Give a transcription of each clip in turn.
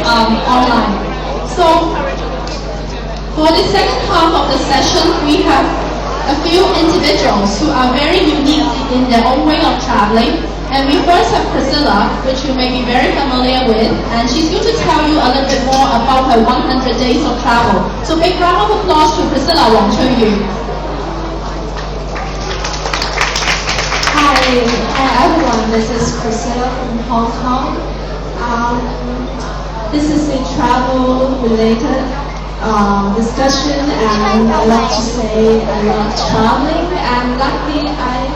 online. So for the second half of the session, we have a few individuals who are very unique in their own way of traveling. And we first have Priscilla, which you may be very familiar with, and she's going to tell you a little bit more about her 100 days of travel. So big round of applause to Priscilla Wang Yu. Hi everyone, this is Priscilla from Hong Kong. This is a travel related discussion, and I like to say I love traveling, and luckily I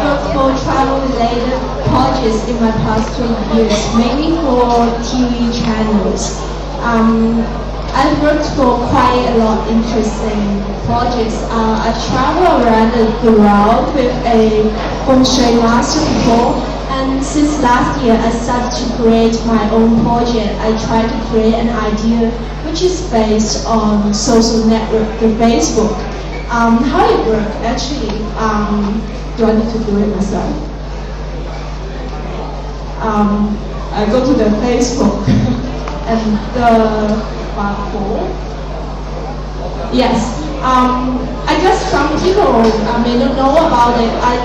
worked for travel-related projects in my past 20 years, mainly for TV channels. I've worked for quite a lot of interesting projects. I travel around the world with a feng shui master before, and since last year I started to create my own project. I try to create an idea which is based on social network, the Facebook. How it works actually, do I need to do it myself? I go to the Facebook and the platform. Yes. I guess some people may not know about it. I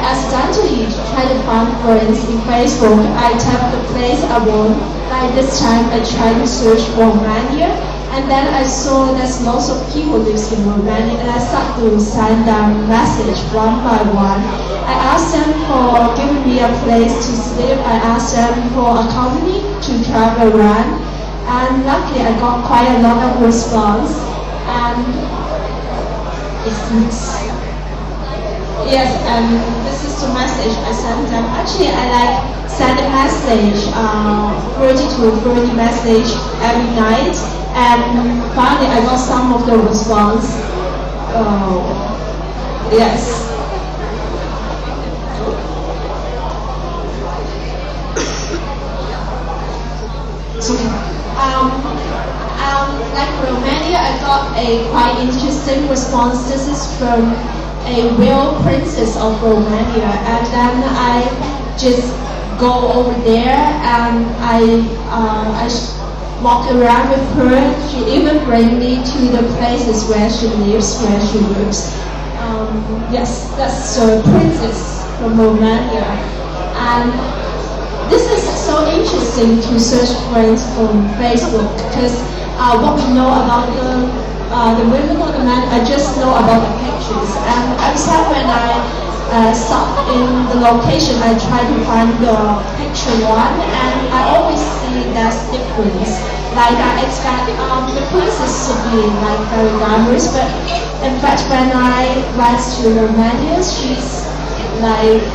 accidentally try to find friends in Facebook. I tap the place I want. Like this time I tried to search Romania, and then I saw there's lots of people lives in Romania, and I started to send them message one by one. I asked them for giving me a place to sleep. I asked them for a company to travel around, and luckily I got quite a lot of response. And yes, and this is the message I sent them. Actually, I like send a message, 30 to 30 message every night, and finally I got some of the response. Yes. Like Romania, I got a quite interesting response. This is from a real princess of Romania, and then I just go over there and I walk around with her. She even bring me to the places where she lives, where she works. Yes, that's the princess from Romania. And this is so interesting to search friends on Facebook, because what we know about the women or the men, I just know about the pictures. And every time when I stop in the location, I try to find the picture one, and I always see there's difference. Like I expect the princess to be like very glamorous, but in fact when I went to Romania, she's like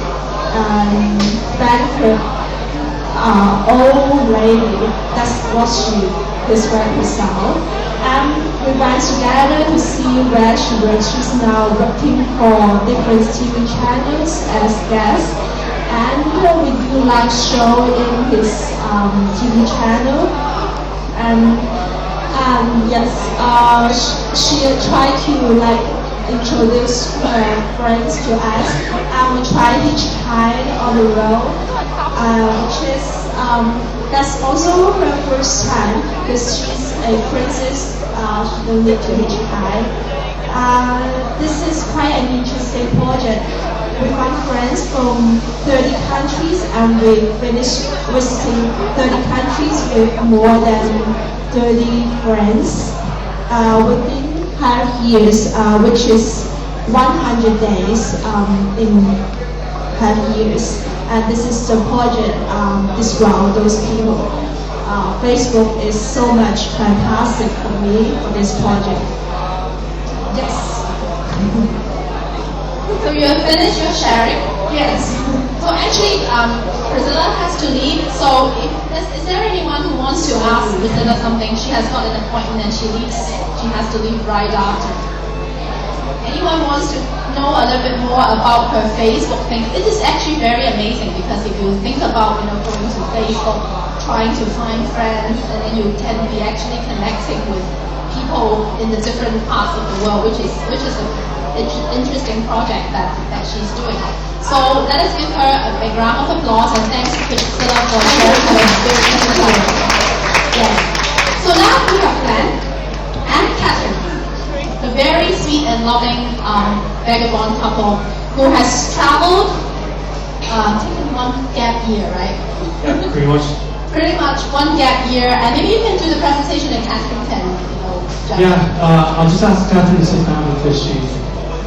bankrupt old lady. That's what she described herself. And we went together to see where she works. She's now working for different TV channels as guest, and we do live show in this TV channel. And yes, she tried to like introduce her friends to us, and we try each time on the road, which is that's also her first time, because she's a princess. She don't need to hitchhike. This is quite an interesting project. We found friends from 30 countries, and we finished visiting 30 countries with more than 30 friends within 5 years, which is 100 days in 5 years. And this is the project, this round, those people. Facebook is so much fantastic for me for this project. Yes. So you have finished your sharing? Yes. So actually, Priscilla has to leave. So is there anyone who wants to ask Priscilla something? She has got an appointment and she leaves. She has to leave right after. Anyone wants to know a little bit more about her Facebook thing? It is actually very amazing, because if you think about going to Facebook, trying to find friends, and then you can be actually connecting with people in the different parts of the world, which is an interesting project that she's doing. So let us give her a big round of applause, and thanks to Priscilla for sharing her experience. and loving vagabond couple who has traveled, taken one gap year, right? Yeah, pretty much. Pretty much one gap year, and maybe you can do the presentation that Catherine can, judge. Yeah, I'll just ask Catherine to sit down because she's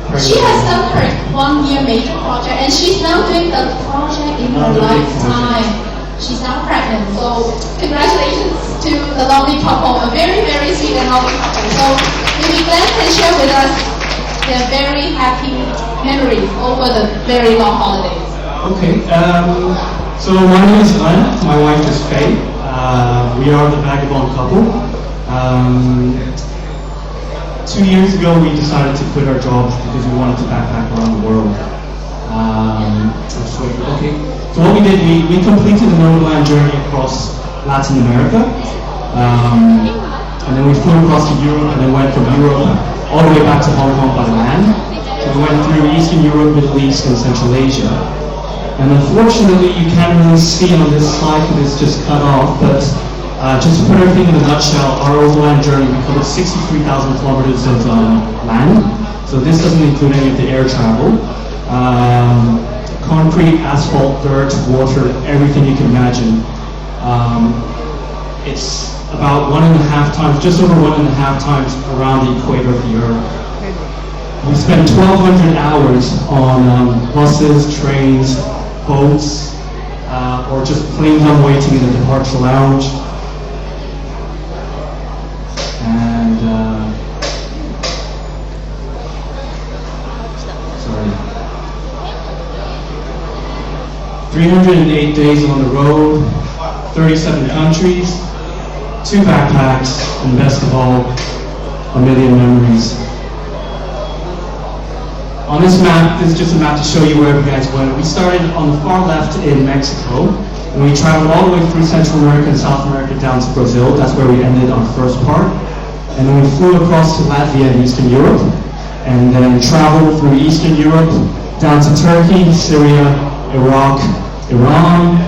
pregnant. She has done her 1 year major project, and she's now doing the project in her lifetime. She's now pregnant, so congratulations to the lovely couple, a very, very sweet and lovely couple. So maybe Glenn can share with us their very happy memories over the very long holidays. Okay, so my name is Glenn, my wife is Faye. We are the vagabond couple. 2 years ago we decided to quit our jobs because we wanted to backpack around the world. Okay. So what we did, we completed an overland journey across Latin America. And then we flew across to Europe and then went from Europe all the way back to Hong Kong by land. So we went through Eastern Europe, Middle East, and Central Asia. And unfortunately, you can't really see on this slide because it's just cut off, but just to put everything in a nutshell, our overland journey, we covered 63,000 kilometers of land. So this doesn't include any of the air travel. Concrete, asphalt, dirt, water, everything you can imagine. It's about 1.5 times, just over 1.5 times around the equator of the Earth. We spent 1,200 hours on buses, trains, boats, or just plain dumb waiting in the departure lounge. And, sorry. 308 days on the road, 37 countries, 2 backpacks, and best of all, 1 million memories. On this map, this is just a map to show you where you guys went. We started on the far left in Mexico, and we traveled all the way through Central America and South America down to Brazil. That's where we ended our first part. And then we flew across to Latvia and Eastern Europe, and then traveled through Eastern Europe down to Turkey, Syria, Iraq, Iran,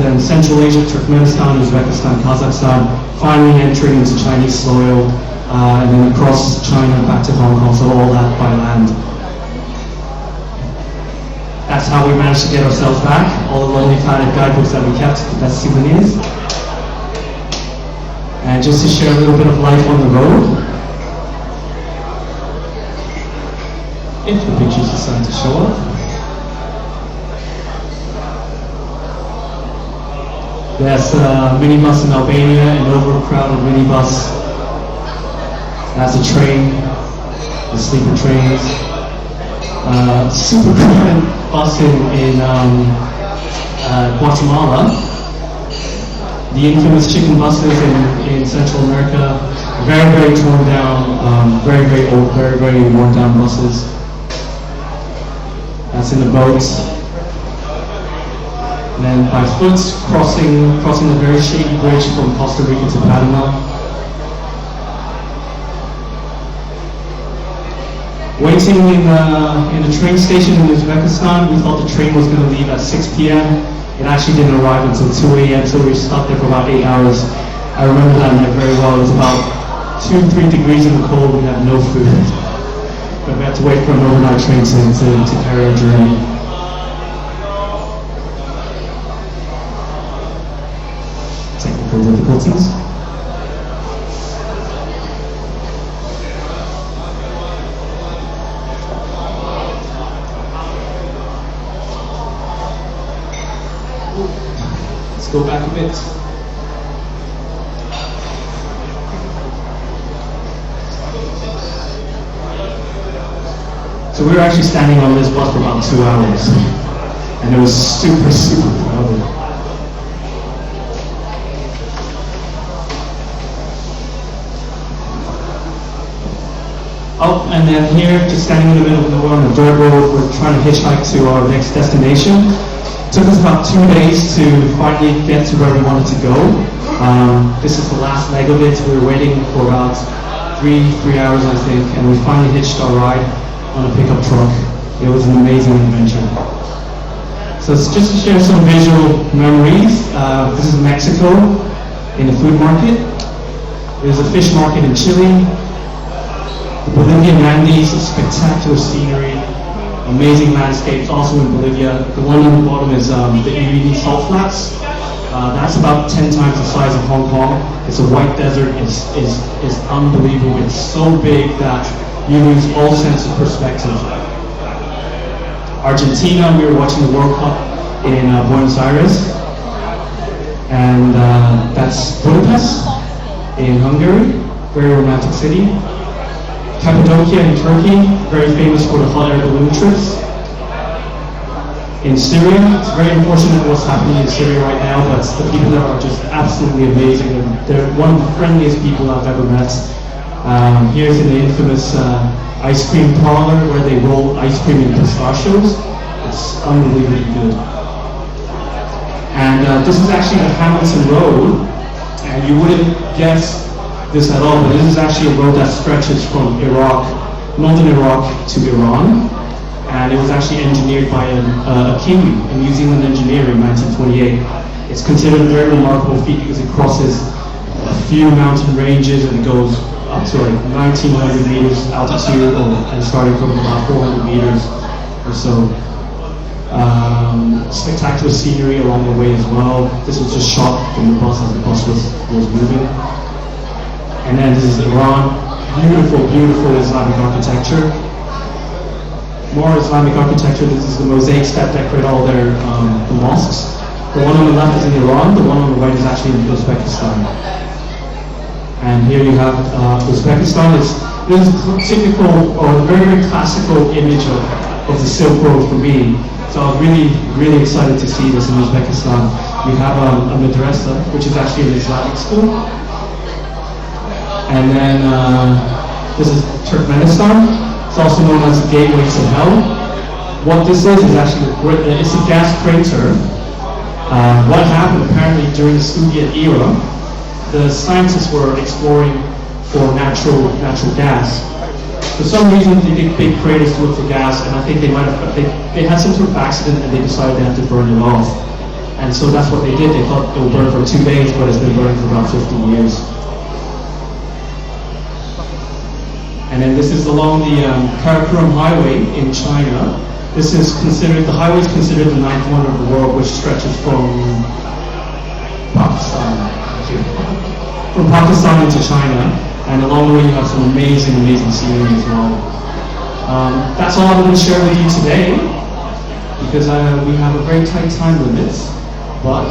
then Central Asia, Turkmenistan, Uzbekistan, Kazakhstan, finally entering into Chinese soil, and then across China back to Hong Kong, so all that by land. That's how we managed to get ourselves back. All the lonely planet guidebooks that we kept, the best souvenirs. And just to share a little bit of life on the road. If the pictures decide to show up. There's a minibus in Albania, an overcrowded minibus. That's a train, the sleeper trains. Super crowded bus in Guatemala. The infamous chicken buses in Central America. Very, very torn down, very, very old, very, very worn down buses. That's in the boats. And then by foot, crossing the very shady bridge from Costa Rica to Panama. Waiting in the train station in Uzbekistan, we thought the train was going to leave at 6 p.m. It actually didn't arrive until 2 a.m., so we were stuck there for about 8 hours. I remember that night very well. It was about 2-3 degrees in the cold. We had no food. But we had to wait for an overnight train to carry our journey. Technical difficulties. Let's go back a bit. So we were actually standing on this bus for about 2 hours, and it was super, super crowded. Oh, and then here, just standing in the middle of nowhere on a dirt road, we're trying to hitchhike to our next destination. It took us about 2 days to finally get to where we wanted to go. This is the last leg of it. We were waiting for about three hours, I think, and we finally hitched our ride on a pickup truck. It was an amazing adventure. So it's just to share some visual memories. This is Mexico in the food market. There's a fish market in Chile. The Bolivian Andes, spectacular scenery, amazing landscapes, also in Bolivia. The one on the bottom is the Iridi Salt Flats. That's about 10 times the size of Hong Kong. It's a white desert. It's unbelievable. It's so big that you lose all sense of perspective. Argentina, we were watching the World Cup in Buenos Aires, and that's Budapest in Hungary, very romantic city. Cappadocia in Turkey, very famous for the hot air balloon trips. In Syria, it's very unfortunate what's happening in Syria right now, but the people there are just absolutely amazing, and they're one of the friendliest people I've ever met. Here's in the infamous ice cream parlor where they roll ice cream in pistachios. It's unbelievably good. And this is actually the Hamilton Road, and you wouldn't guess this at all, but this is actually a road that stretches from Iraq, northern Iraq to Iran, and it was actually engineered by a king, a New Zealand engineer in 1928. It's considered a very remarkable feat because it crosses a few mountain ranges and it goes up to like 1900 meters altitude, and starting from about 400 meters or so. Spectacular scenery along the way as well. This was just shot from the bus as the bus was moving. And then this is Iran. Beautiful, beautiful Islamic architecture. More Islamic architecture. This is the mosaics that decorate all their the mosques. The one on the left is in Iran. The one on the right is actually in Uzbekistan. And here you have Uzbekistan. This is typical or very, very classical image of the Silk Road for me. So I was really, really excited to see this in Uzbekistan. We have a madrasa, which is actually an Islamic school. And then this is Turkmenistan. It's also known as the gateway to hell. What this is actually it's a gas crater. What happened apparently during the Soviet era, the scientists were exploring for natural gas. For some reason, they did big craters to look for gas, and I think they had some sort of accident and they decided they had to burn it off. And so that's what they did. They thought it would burn for 2 days, but it's been burning for about 50 years. And then this is along the Karakoram Highway in China. This is considered, the highway is considered the 9th wonder of the world, which stretches from Pakistan. From Pakistan into China. And along the way you have some amazing, amazing scenery as well. That's all I'm going to share with you today, because we have a very tight time limit. But